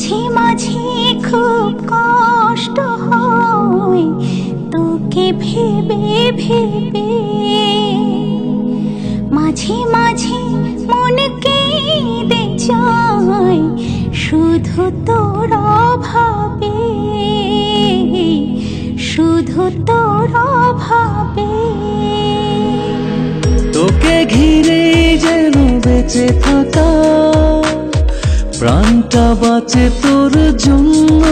মাঝে মাঝে খুব কষ্ট হয় তোকে ভেবে ভেবে, মাঝে মাঝে মন কেঁদে যায় শুধু তোর অভাবে, শুধু তোর অভাবে। তোকে ঘিরে যেন বেঁচে থাকা, প্রাণটা বাঁচে তোর জন্য।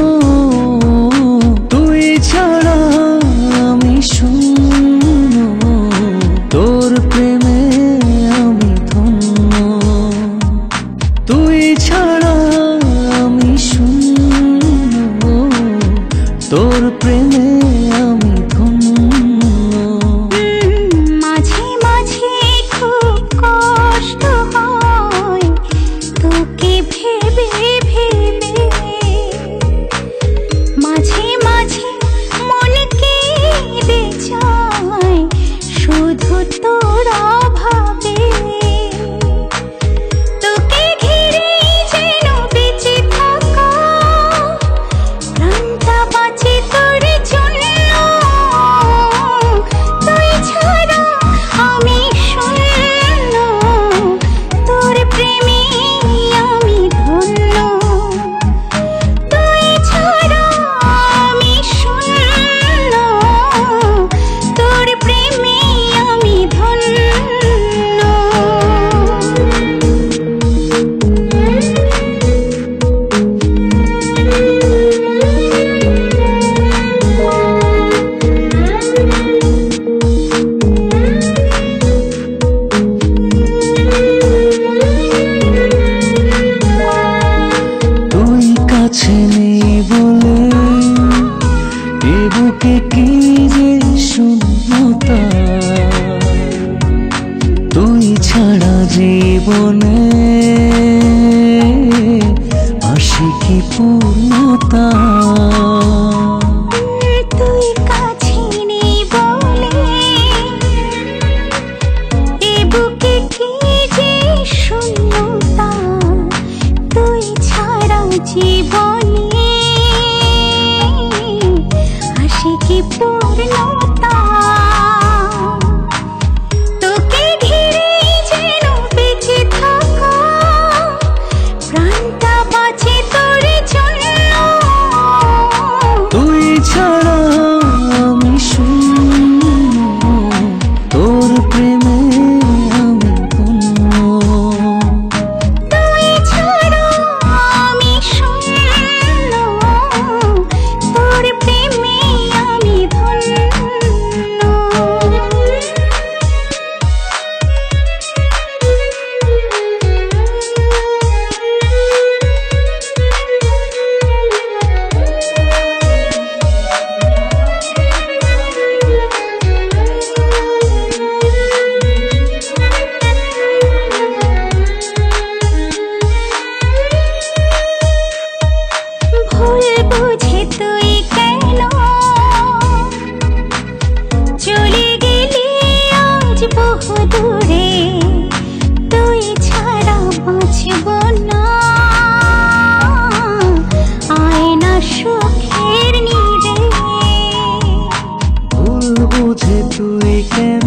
তুই ছাড়া আমি শূন্য, তোর প্রেমে আমি ধন্য। তুই ছাড়া আমি শূন্য, তোর প্রেমে আমি ধন্য। মাঝে মাঝে খুব কষ্ট হয় তোকে ভেবে ভেবে, মাঝে মাঝে মন কেঁদে যায় শুধু তোর অভাবে। তোকে ঘিরে যেন বেঁচে থাকা, প্রাণটা বাঁচে তোর জন্য। তুই ছাড়া আমি শূন্য, তোর প্রেমে আমি ধন্য। তুই ছাড়া আমি শূন্য, তোর প্রেমে আমি ধন্য। তুই কাছে নেই বলে এ বুকে কি যে শূন্যতা। তুই ছাড়া জীবনে আসে কি পূর্ণতা। তুই কাছে নেই বলে এ বুকে কি যে শূন্যতা। তুই ছাড়া জীবনে আসে কি পূর্ণতা। তোকে ঘিরে যেন বেঁচে থাকা, প্রাণটা বাঁচে তোর জন্য। তুই ছাড়া আমি শূন্য, তোর প্রেমে আমি ধন্য। তুই ছাড়া আমি শূন্য, তোর প্রেমে আমি ধন্য। ভুল বুঝে তুই কেন চলে গেলি আজ বহু দূরে। তুই ছাড়া বাঁচব না, আয় না সুখের নীড়ে। ভুল বুঝে তুই কেন